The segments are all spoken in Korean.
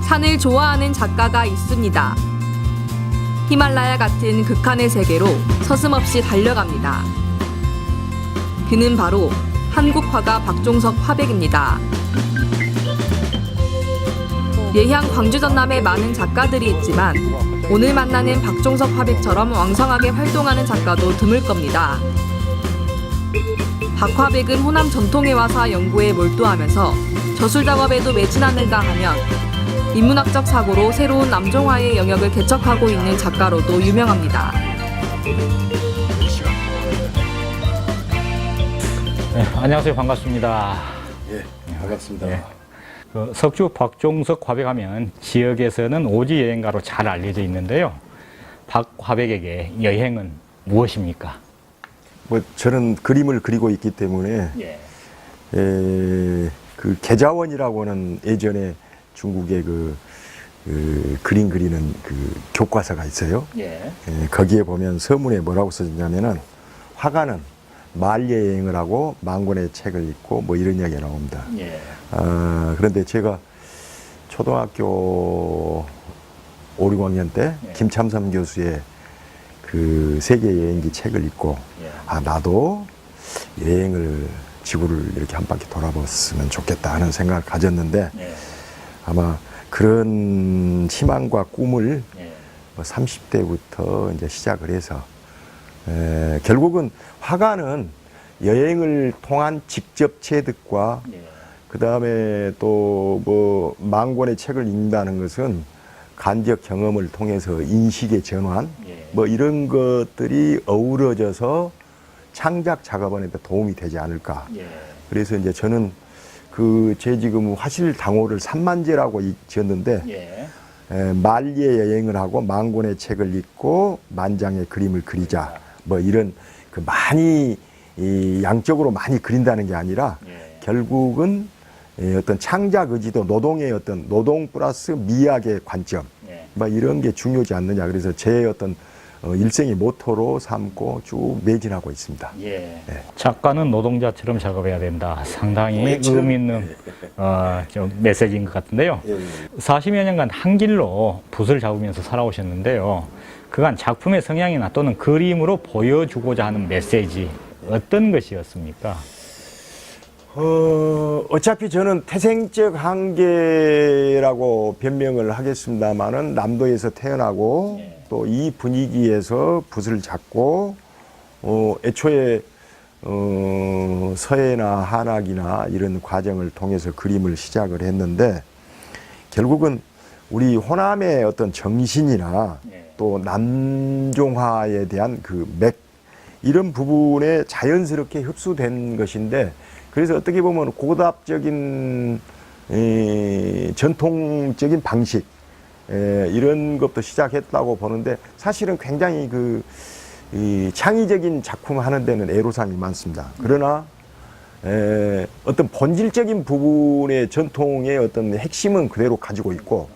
산을 좋아하는 작가가 있습니다. 히말라야 같은 극한의 세계로 서슴없이 달려갑니다. 그는 바로 한국 화가 박종석 화백입니다. 예향 광주 전남에 많은 작가들이 있지만 오늘 만나는 박종석 화백처럼 왕성하게 활동하는 작가도 드물 겁니다. 박 화백은 호남 전통회화사 연구에 몰두하면서 저술 작업에도 매진하는가 하면 인문학적 사고로 새로운 남종화의 영역을 개척하고 있는 작가로도 유명합니다. 네, 안녕하세요. 반갑습니다. 예, 반갑습니다. 네. 석주 박종석 화백하면 지역에서는 오지 여행가로 잘 알려져 있는데요. 박 화백에게 여행은 무엇입니까? 뭐 저는 그림을 그리고 있기 때문에 그 계자원이라고는 예전에 중국의 그 그림 그리는 그 교과서가 있어요. 거기에 보면 서문에 뭐라고 써있냐면은 화가는 말여행을 하고 만권의 책을 읽고 뭐 이런 이야기가 나옵니다. 그런데 제가 초등학교 5, 6학년 때 김참삼 교수의 그 세계 여행기 책을 읽고 아 나도 여행을 지구를 이렇게 한 바퀴 돌아봤으면 좋겠다 하는 생각을 가졌는데 아마 그런 희망과 꿈을 30대부터 이제 시작을 해서 결국은 화가는 여행을 통한 직접 체득과 그 다음에 또 뭐 만권의 책을 읽는다는 것은 간접 경험을 통해서 인식의 전환 뭐 이런 것들이 어우러져서 창작 작업원에 도움이 되지 않을까. 그래서 이제 저는 그 제 지금 화실 당호를 삼만제라고 지었는데 만리의 여행을 하고 만권의 책을 읽고 만장의 그림을 그리자 뭐 이런 그 많이 양적으로 많이 그린다는 게 아니라 결국은 어떤 창작 의지도 노동의 어떤 노동 플러스 미학의 관점 뭐 이런 게 중요하지 않느냐. 그래서 제 어떤 일생의 모토로 삼고 쭉 매진하고 있습니다. 작가는 노동자처럼 작업해야 된다. 상당히 의미 있는 좀 메시지인 것 같은데요. 40여 년간 한 길로 붓을 잡으면서 살아오셨는데요. 그간 작품의 성향이나 또는 그림으로 보여주고자 하는 메시지 어떤 것이었습니까? 어차피 저는 태생적 한계라고 변명을 하겠습니다만은 남도에서 태어나고 또 이 분위기에서 붓을 잡고 애초에 서예나 한학이나 이런 과정을 통해서 그림을 시작을 했는데 결국은 우리 호남의 어떤 정신이나 또 남종화에 대한 그 맥 이런 부분에 자연스럽게 흡수된 것인데 그래서 어떻게 보면 고답적인 전통적인 방식 이런 것도 시작했다고 보는데 사실은 굉장히 이 창의적인 작품 하는 데는 애로사항이 많습니다. 그러나 어떤 본질적인 부분의 전통의 어떤 핵심은 그대로 가지고 있고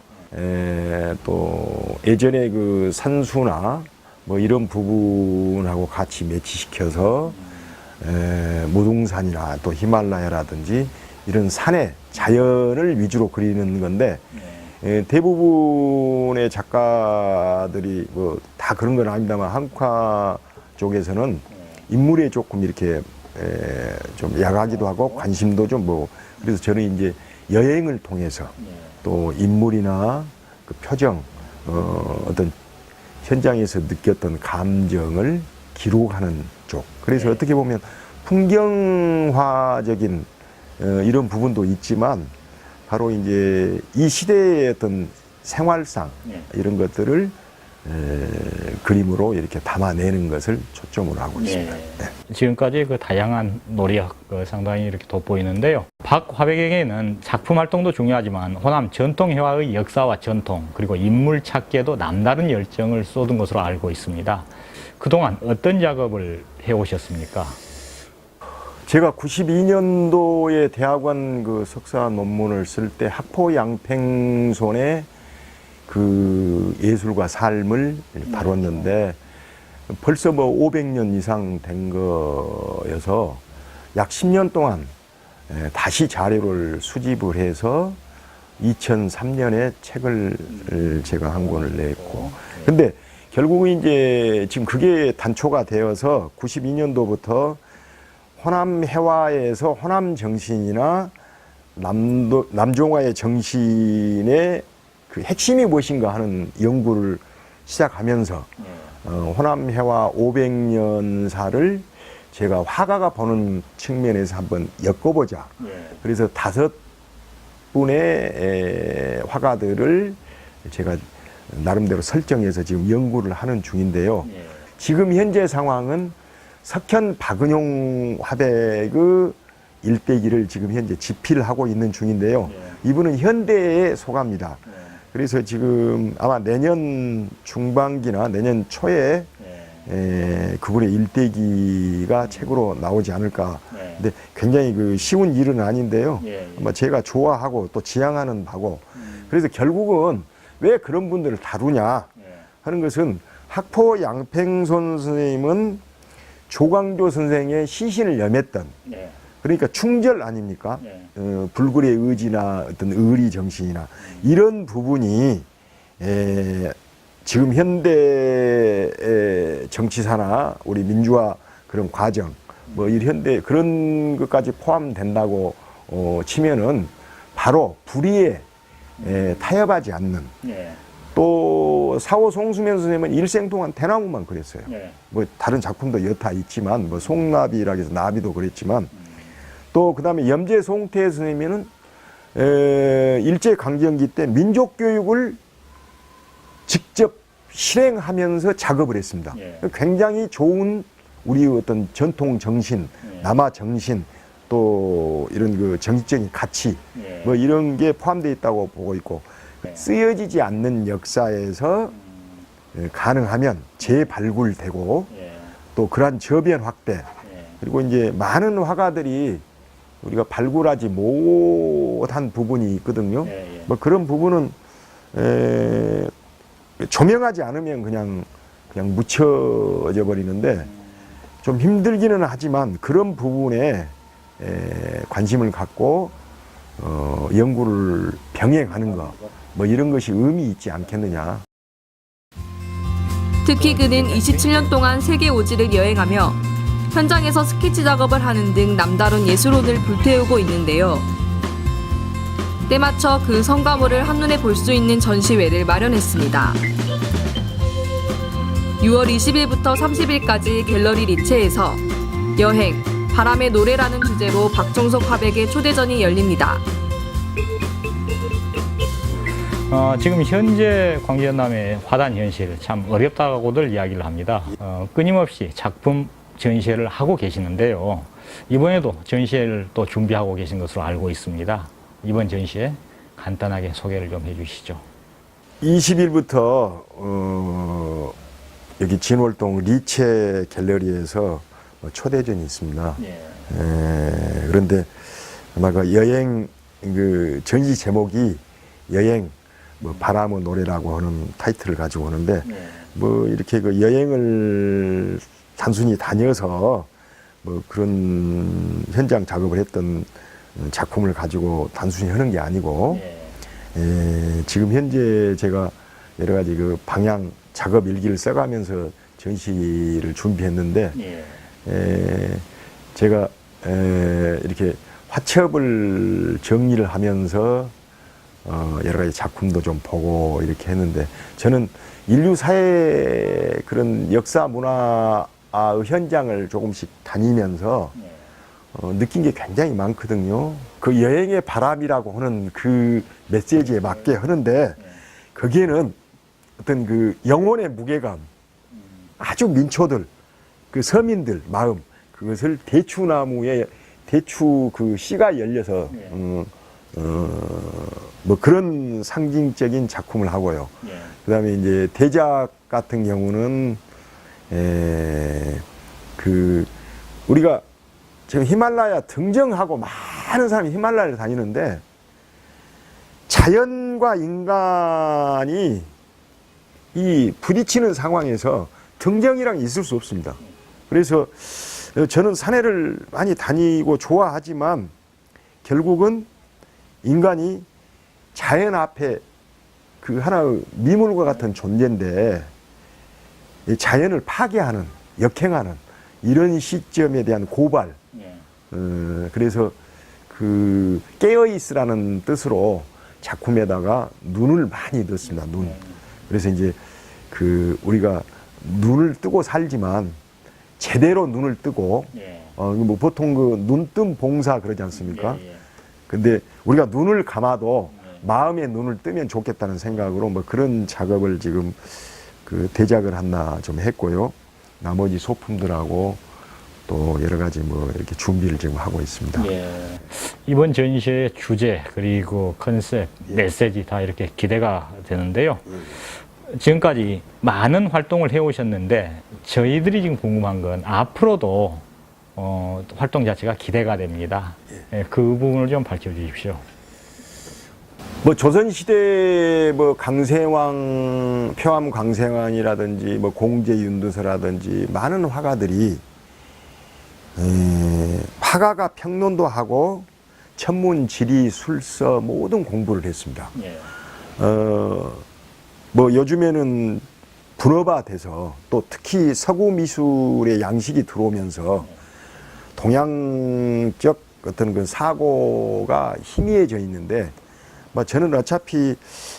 또 예전에 그 산수나 뭐 이런 부분하고 같이 매치시켜서 무등산이나 또 히말라야라든지 이런 산의 자연을 위주로 그리는 건데 대부분의 작가들이 뭐 다 그런 건 아닙니다만 한국화 쪽에서는 인물에 조금 이렇게 좀 야하기도 하고 관심도 좀 뭐 그래서 저는 이제 여행을 통해서 또 인물이나 그 표정 어떤 현장에서 느꼈던 감정을 기록하는 쪽. 그래서 어떻게 보면 풍경화적인 이런 부분도 있지만 바로 이제 이 시대의 어떤 생활상 이런 것들을 그림으로 이렇게 담아내는 것을 초점으로 하고 있습니다. 지금까지 그 다양한 노력 상당히 이렇게 돋보이는데요. 박 화백에게는 작품 활동도 중요하지만 호남 전통회화의 역사와 전통 그리고 인물 찾기에도 남다른 열정을 쏟은 것으로 알고 있습니다. 그동안 어떤 작업을 해오셨습니까? 제가 92년도에 대학원 그 석사 논문을 쓸 때 학포 양팽손의 그 예술과 삶을 다뤘는데 벌써 뭐 500년 이상 된 거여서 약 10년 동안 다시 자료를 수집을 해서 2003년에 책을 제가 한 권을 냈고, 근데 결국은 이제 지금 그게 단초가 되어서 92년도부터 호남해화에서 호남 정신이나 남종화의 정신의 그 핵심이 무엇인가 하는 연구를 시작하면서 호남해화 500년사를 제가 화가가 보는 측면에서 한번 엮어보자. 그래서 5분의 화가들을 제가 나름대로 설정해서 지금 연구를 하는 중인데요. 지금 현재 상황은 석현 박은용 화백의 일대기를 지금 현재 집필을 하고 있는 중인데요. 이분은 현대에 속합니다. 그래서 지금 아마 내년 중반기나 내년 초에 그분의 일대기가 책으로 나오지 않을까. 근데 굉장히 그 쉬운 일은 아닌데요. 아마 제가 좋아하고 또 지향하는 바고. 그래서 결국은 왜 그런 분들을 다루냐 하는 것은 학포 양팽손 선생님은 조광조 선생의 시신을 염했던 그러니까 충절 아닙니까? 불굴의 의지나 어떤 의리 정신이나 이런 부분이 지금 현대 정치사나 우리 민주화 그런 과정 뭐 이 현대 그런 것까지 포함된다고 치면은 바로 불의에 타협하지 않는 또 사호 송수면 선생님은 일생 동안 대나무만 그렸어요. 뭐 다른 작품도 여타 있지만 뭐 송나비라 해서 나비도 그랬지만 또 그다음에 염제 송태 선생님은 일제 강점기 때 민족 교육을 직접 실행하면서 작업을 했습니다. 굉장히 좋은 우리 어떤 전통 정신, 남아 정신 또 이런 그 정치적인 가치 뭐 이런 게 포함되어 있다고 보고 있고 쓰여지지 않는 역사에서 가능하면 재발굴되고 또 그러한 저변 확대 그리고 이제 많은 화가들이 우리가 발굴하지 못한 부분이 있거든요. 뭐 그런 부분은 조명하지 않으면 그냥 묻혀져 버리는데 좀 힘들기는 하지만 그런 부분에 관심을 갖고 연구를 병행하는 것 뭐 이런 것이 의미 있지 않겠느냐. 특히 그는 27년 동안 세계 오지를 여행하며 현장에서 스케치 작업을 하는 등 남다른 예술혼을 불태우고 있는데요. 때맞춰 그 성과물을 한눈에 볼 수 있는 전시회를 마련했습니다. 6월 20일부터 30일까지 갤러리 리체에서 여행, 바람의 노래라는 주제로 박종석 화백의 초대전이 열립니다. 지금 현재 광주연남의 화단 현실 참 어렵다고들 이야기를 합니다. 끊임없이 작품 전시회를 하고 계시는데요. 이번에도 전시회를 또 준비하고 계신 것으로 알고 있습니다. 이번 전시회 간단하게 소개를 좀 해주시죠. 20일부터 여기 진월동 리체 갤러리에서 초대전이 있습니다. 그런데 아마 그 여행 그 전시 제목이 여행 뭐 바람의 노래라고 하는 타이틀을 가지고 오는데 뭐 이렇게 그 여행을 단순히 다녀서 뭐 그런 현장 작업을 했던 작품을 가지고 단순히 하는 게 아니고 지금 현재 제가 여러 가지 그 방향 작업 일기를 써가면서 전시를 준비했는데 제가 이렇게 화첩을 정리를 하면서 여러 가지 작품도 좀 보고 이렇게 했는데 저는 인류 사회의 그런 역사 문화의 현장을 조금씩 다니면서 느낀 게 굉장히 많거든요. 그 여행의 바람이라고 하는 그 메시지에 맞게 하는데 거기에는 어떤 그 영혼의 무게감, 아주 민초들, 그 서민들 마음, 그것을 대추나무에 대추 그 씨가 열려서 뭐 그런 상징적인 작품을 하고요. 그다음에 이제 대작 같은 경우는 그 우리가 지금 히말라야 등정하고 많은 사람이 히말라야를 다니는데 자연과 인간이 이 부딪히는 상황에서 등정이랑 있을 수 없습니다. 그래서 저는 산에를 많이 다니고 좋아하지만 결국은 인간이 자연 앞에 그 하나의 미물과 같은 존재인데 이 자연을 파괴하는, 역행하는 이런 시점에 대한 고발. 그래서 그 깨어 있으라는 뜻으로 작품에다가 눈을 많이 넣습니다. 눈. 그래서 이제 그 우리가 눈을 뜨고 살지만 제대로 눈을 뜨고 뭐 보통 그 눈뜸 봉사 그러지 않습니까? 근데 우리가 눈을 감아도 마음의 눈을 뜨면 좋겠다는 생각으로 뭐 그런 작업을 지금 그 대작을 하나 좀 했고요. 나머지 소품들하고 또 여러 가지 뭐 이렇게 준비를 지금 하고 있습니다. 이번 전시의 주제 그리고 컨셉, 메시지 다 이렇게 기대가 되는데요. 지금까지 많은 활동을 해오셨는데 저희들이 지금 궁금한 건 앞으로도 활동 자체가 기대가 됩니다. 그 부분을 좀 밝혀주십시오. 뭐 조선시대 뭐 강세왕, 표암 강세왕이라든지 뭐 공제윤두서라든지 많은 화가들이 화가가 평론도 하고 천문, 지리, 술서 모든 공부를 했습니다. 뭐 요즘에는 분업화돼서 또 특히 서구 미술의 양식이 들어오면서 동양적 어떤 그 사고가 희미해져 있는데 뭐 저는 어차피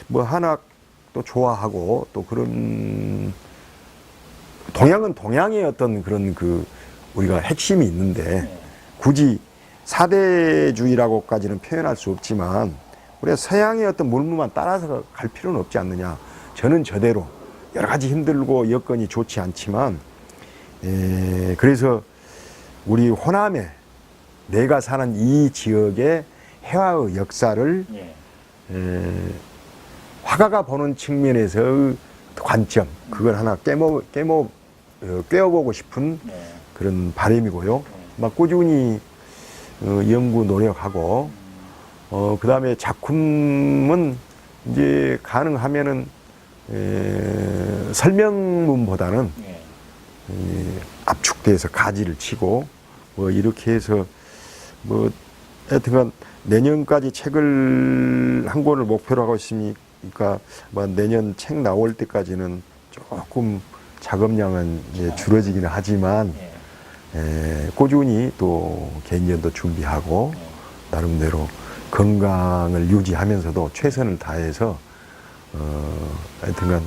뭐 한학도 좋아하고 또 그런 동양은 동양의 어떤 그런 그 우리가 핵심이 있는데 굳이 사대주의라고까지는 표현할 수 없지만 우리가 서양의 어떤 물무만 따라서 갈 필요는 없지 않느냐. 저는 저대로 여러 가지 힘들고 여건이 좋지 않지만 그래서 우리 호남에 내가 사는 이 지역의 해화의 역사를 화가가 보는 측면에서의 관점 그걸 하나 꿰어보고 싶은 그런 바람이고요. 막 꾸준히 연구 노력하고 그 다음에 작품은 이제 가능하면은 설명문보다는 압축돼서 가지를 치고 뭐 이렇게 해서 뭐 하여튼간 내년까지 책을 한 권을 목표로 하고 있으니까 뭐 내년 책 나올 때까지는 조금 작업량은 이제 줄어지기는 하지만 꾸준히 또 개인전도 준비하고 나름대로 건강을 유지하면서도 최선을 다해서 하여튼간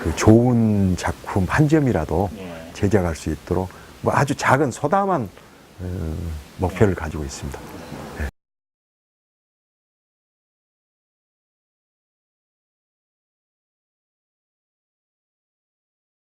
그 좋은 작품 한 점이라도 제작할 수 있도록 뭐 아주 작은 소담한 목표를 가지고 있습니다.